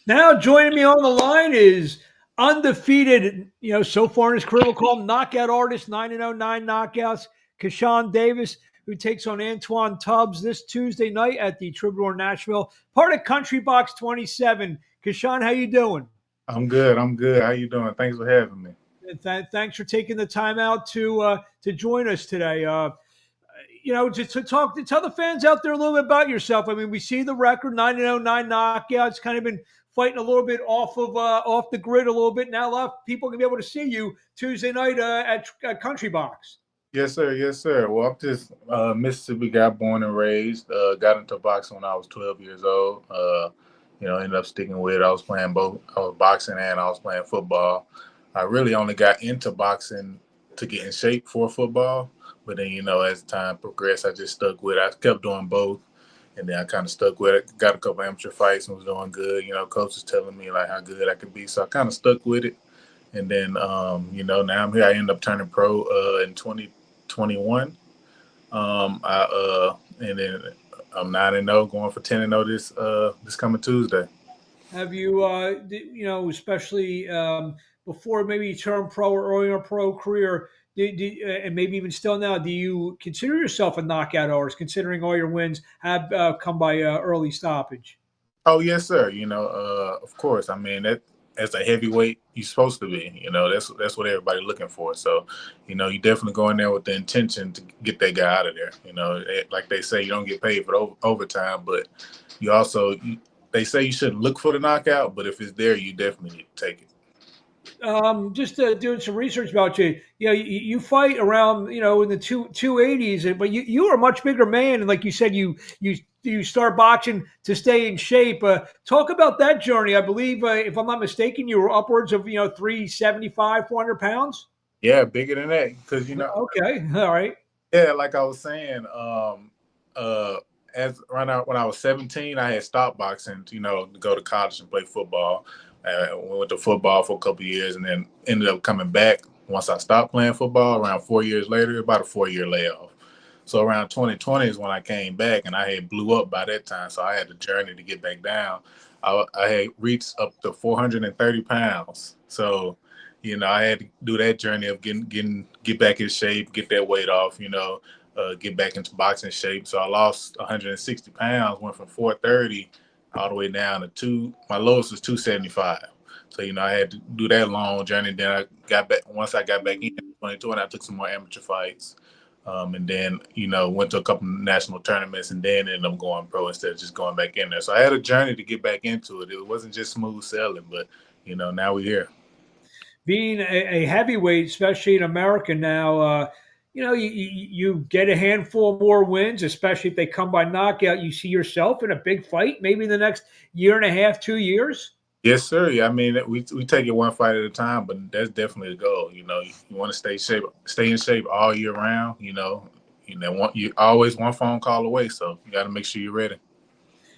Now joining me on the line is undefeated, so far in his career, we'll call him knockout artist, 9-0, nine knockouts, Kashaun Davis, who takes on Antwaun Tubbs this Tuesday night at the Troubadour Nashville, part of Country Box 27. Kashaun, how you doing? I'm good. I'm good. How you doing? Thanks for having me. And thanks for taking the time out to join us today. Just to talk to tell the fans out there a little bit about yourself. I mean, we see the record 9-0, nine knockouts, kind of been fighting a little bit off the grid a little bit. Now a lot of people can be able to see you Tuesday night at Country Box. Yes, sir. Yes, sir. Well, I'm just Mississippi guy, born and raised. Got into boxing when I was 12 years old. Ended up sticking with it. I was playing both. I was boxing and I was playing football. I really only got into boxing to get in shape for football. But then, as time progressed, I just stuck with it. I kept doing both. And then I kind of stuck with it. Got a couple amateur fights and was doing good. Coach was telling me like how good I could be. So I kind of stuck with it. And then, now I'm here. I ended up turning pro in 2021. And then I'm 9-0, going for 10-0 this coming Tuesday. Have you, especially before maybe you turn pro or early in your pro career, and maybe even still now, do you consider yourself a knockout artist, considering all your wins have come by early stoppage? Oh yes, sir. Of course. I mean that as a heavyweight, you're supposed to be. That's what everybody's looking for. So, you definitely go in there with the intention to get that guy out of there. Like they say, you don't get paid for overtime, but you also they say you shouldn't look for the knockout, but if it's there, you definitely need to take it. Just doing some research about you. You fight around in the 280s, but you are a much bigger man, and like you said, you start boxing to stay in shape. Talk about that journey. I believe, if I'm not mistaken, you were upwards of 375, 400 pounds. Yeah, bigger than that, because Okay, all right. yeah, like I was saying, as right out when I was 17, I had stopped boxing, to go to college and play football. We went to football for a couple of years, and then ended up coming back once I stopped playing football. Around 4 years later, about a 4-year layoff. So around 2020 is when I came back, and I had blew up by that time. So I had the journey to get back down. I had reached up to 430 pounds. So, I had to do that journey of get back in shape, get that weight off, get back into boxing shape. So I lost 160 pounds, went from 430 all the way down to my lowest was 275. So, I had to do that long journey. Then I got back, once I got back in 2020, I took some more amateur fights. And then, went to a couple of national tournaments and then ended up going pro instead of just going back in there. So I had a journey to get back into it. It wasn't just smooth sailing, but, now we're here. Being a heavyweight, especially in America now, you get a handful more wins, especially if they come by knockout. You see yourself in a big fight, maybe in the next year and a half, 2 years. Yes, sir. Yeah, I mean, we take it one fight at a time, but that's definitely the goal. You want to stay in shape all year round. You always one phone call away, so you got to make sure you're ready.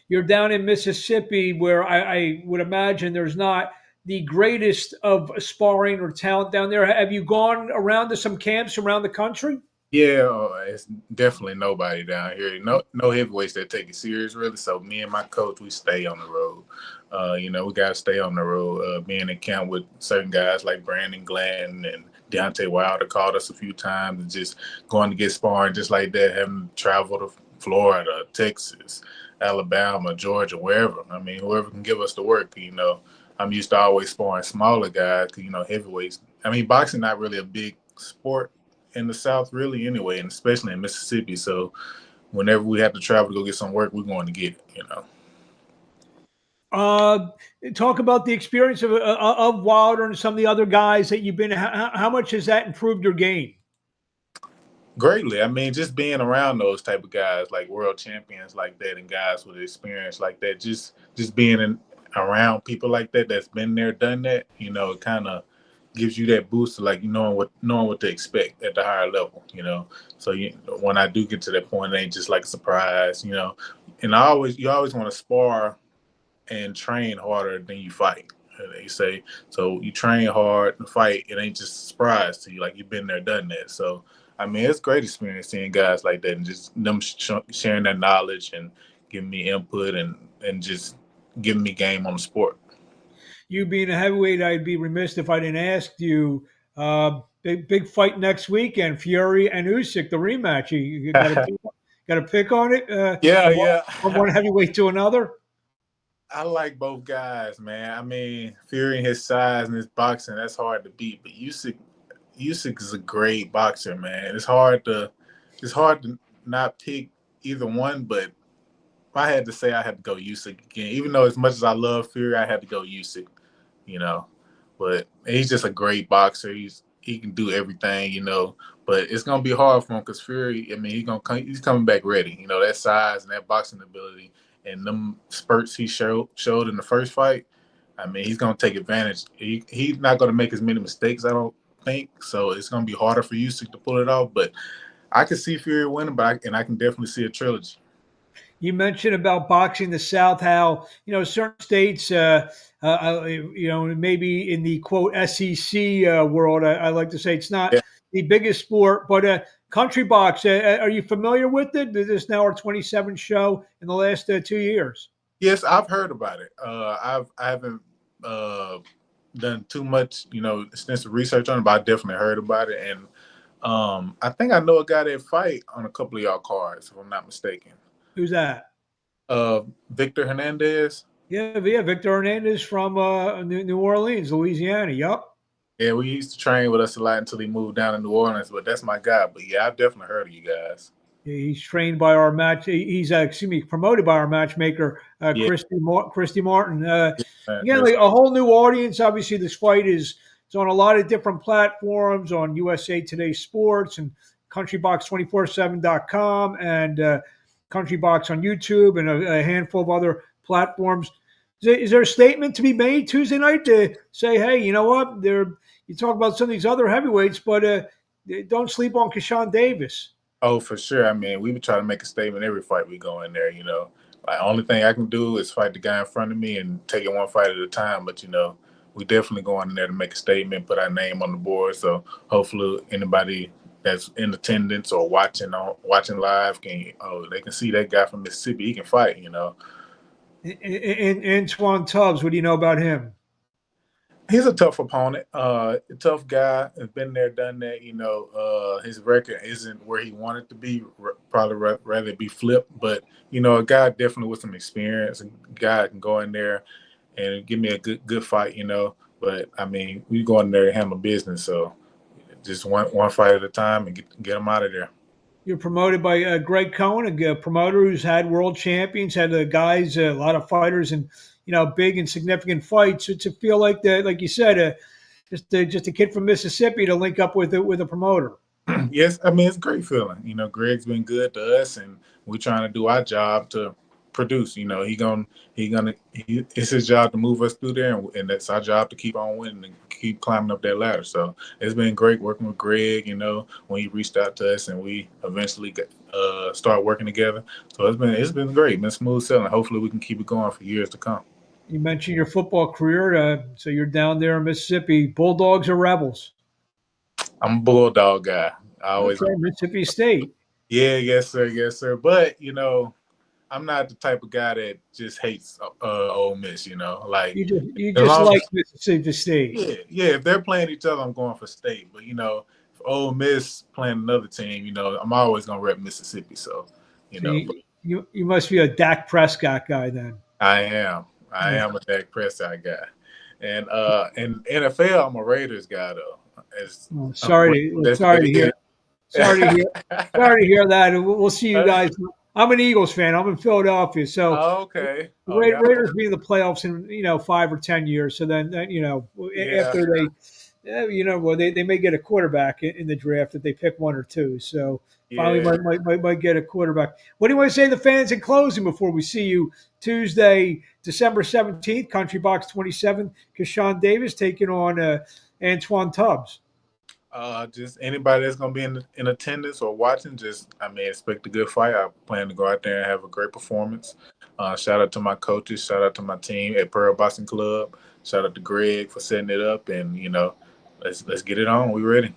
You're down in Mississippi, where I would imagine there's not the greatest of sparring or talent down there. Have you gone around to some camps around the country? Yeah, it's definitely nobody down here. No heavyweights that take it serious, really. So me and my coach, we stay on the road. We got to stay on the road. Being in camp with certain guys like Brandon Glenn and Deontay Wilder called us a few times, and just going to get sparring just like that, having to travel to Florida, Texas, Alabama, Georgia, wherever. I mean, whoever can give us the work, I'm used to always sparring smaller guys, heavyweights. I mean, boxing not really a big sport in the South, really, anyway, and especially in Mississippi. So whenever we have to travel to go get some work, we're going to get it. Uh, Talk about the experience of Wilder and some of the other guys that you've been. How much has that improved your game? Greatly. I mean, just being around those type of guys, like world champions like that, and guys with experience like that, just being around people like that that's been there, done that, it kind of gives you that boost of like knowing what to expect at the higher level. So when I do get to that point, it ain't just like a surprise. And you always want to spar and train harder than you fight. And they say so. You train hard and fight. It ain't just a surprise to you. Like you've been there, done that. So I mean, it's great experience seeing guys like that and just them sharing that knowledge and giving me input and just giving me game on the sport. you being a heavyweight, I'd be remiss if I didn't ask you. Big fight next weekend, Fury and Usyk, the rematch. You got a pick on it? Yeah, From yeah. one heavyweight to another. I like both guys, man. I mean, Fury and his size and his boxing, that's hard to beat. But Usyk is a great boxer, man. It's hard to not pick either one. But if I had to say, I had to go Usyk again. Even though as much as I love Fury, I had to go Usyk. You know, but he's just a great boxer. He can do everything. But it's gonna be hard for him because Fury. I mean, he's coming back ready. That size and that boxing ability and them spurts he showed in the first fight. I mean, he's gonna take advantage. He's not gonna make as many mistakes, I don't think. So it's gonna be harder for Usyk to pull it off. But I can see Fury winning, and I can definitely see a trilogy. You mentioned about boxing the South, how certain states, maybe in the quote SEC world, I like to say it's not Yeah. the biggest sport, but country box. Are you familiar with it? This is now our 27th show in the last 2 years. Yes, I've heard about it. I haven't done too much, extensive research on it, but I definitely heard about it. And I think I know a guy that fight on a couple of y'all cards, if I'm not mistaken. Who's that? Victor Hernandez. Yeah, Victor Hernandez from New Orleans, Louisiana. Yup. Yeah, we used to train with us a lot until he moved down to New Orleans, but that's my guy. But yeah, I've definitely heard of you guys. He's trained by our match. He's promoted by our matchmaker, Yeah, Christy Martin. Again, that's like a whole new audience. Obviously, this fight is it's on a lot of different platforms on USA Today Sports and CountryBox247.com and Country Box on YouTube and a handful of other platforms. Is there a statement to be made Tuesday night to say, hey, you know what? You talk about some of these other heavyweights, but don't sleep on Kashaun Davis. Oh, for sure. I mean, we would try to make a statement every fight we go in there. Like only thing I can do is fight the guy in front of me and take it one fight at a time. But we definitely go in there to make a statement, put our name on the board. So hopefully anybody that's in attendance or watching live they can see that guy from Mississippi. He can fight. And Antwaun Tubbs, what do you know about him? He's a tough opponent, a tough guy. Has been there, done that. His record isn't where he wanted to be. Probably rather be flipped, but a guy definitely with some experience. A guy can go in there and give me a good fight. But I mean, we go in there and handle business. So just one fight at a time and get him out of there. You're promoted by Greg Cohen, a promoter who's had world champions, had guys, a lot of fighters, and big and significant fights. To feel like like you said, just a kid from Mississippi to link up with a promoter. Yes, I mean it's a great feeling. Greg's been good to us, and we're trying to do our job to produce. It's his job to move us through there, and that's our job to keep on winning and keep climbing up that ladder. So it's been great working with Greg. When he reached out to us, and we eventually started working together. So it's been great, been smooth sailing. Hopefully, we can keep it going for years to come. You mentioned your football career, so you're down there in Mississippi. Bulldogs or Rebels? I'm a Bulldog guy. I always Mississippi State. Yeah, yes sir. But I'm not the type of guy that just hates Ole Miss. Like you just like Mississippi State. Yeah. If they're playing each other, I'm going for State. But if Ole Miss playing another team, I'm always gonna rep Mississippi. So you must be a Dak Prescott guy then. I am a Dak Prescott guy, and in NFL, I'm a Raiders guy though. Sorry to hear that. We'll see you guys. I'm an Eagles fan. I'm in Philadelphia, so okay. The Raiders be in the playoffs in 5 or 10 years. So then after they may get a quarterback in the draft if they pick one or two. So finally might get a quarterback. What do you want to say to the fans in closing before we see you Tuesday, December 17th, Country Box 27, Kashaun Davis taking on Antwaun Tubbs? Just anybody that's gonna be in attendance or watching, expect a good fight. I plan to go out there and have a great performance. Shout out to my coaches, shout out to my team at Pearl Boxing Club. Shout out to Greg for setting it up, and let's get it on. We ready.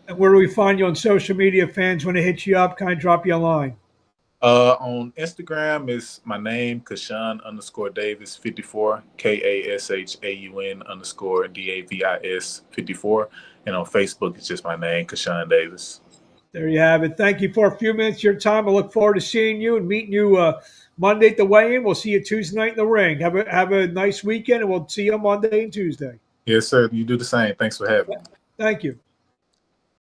And where do we find you on social media? Fans want to hit you up, kind of drop you a line. On Instagram is my name, Kashaun_Davis 54, KASHAUN_DAVIS 54. And on Facebook, it's just my name, Kashaun Davis. There you have it. Thank you for a few minutes of your time. I look forward to seeing you and meeting you Monday at the weigh-in. We'll see you Tuesday night in the ring. Have a nice weekend, and we'll see you on Monday and Tuesday. Yes, sir. You do the same. Thanks for having me. Thank you.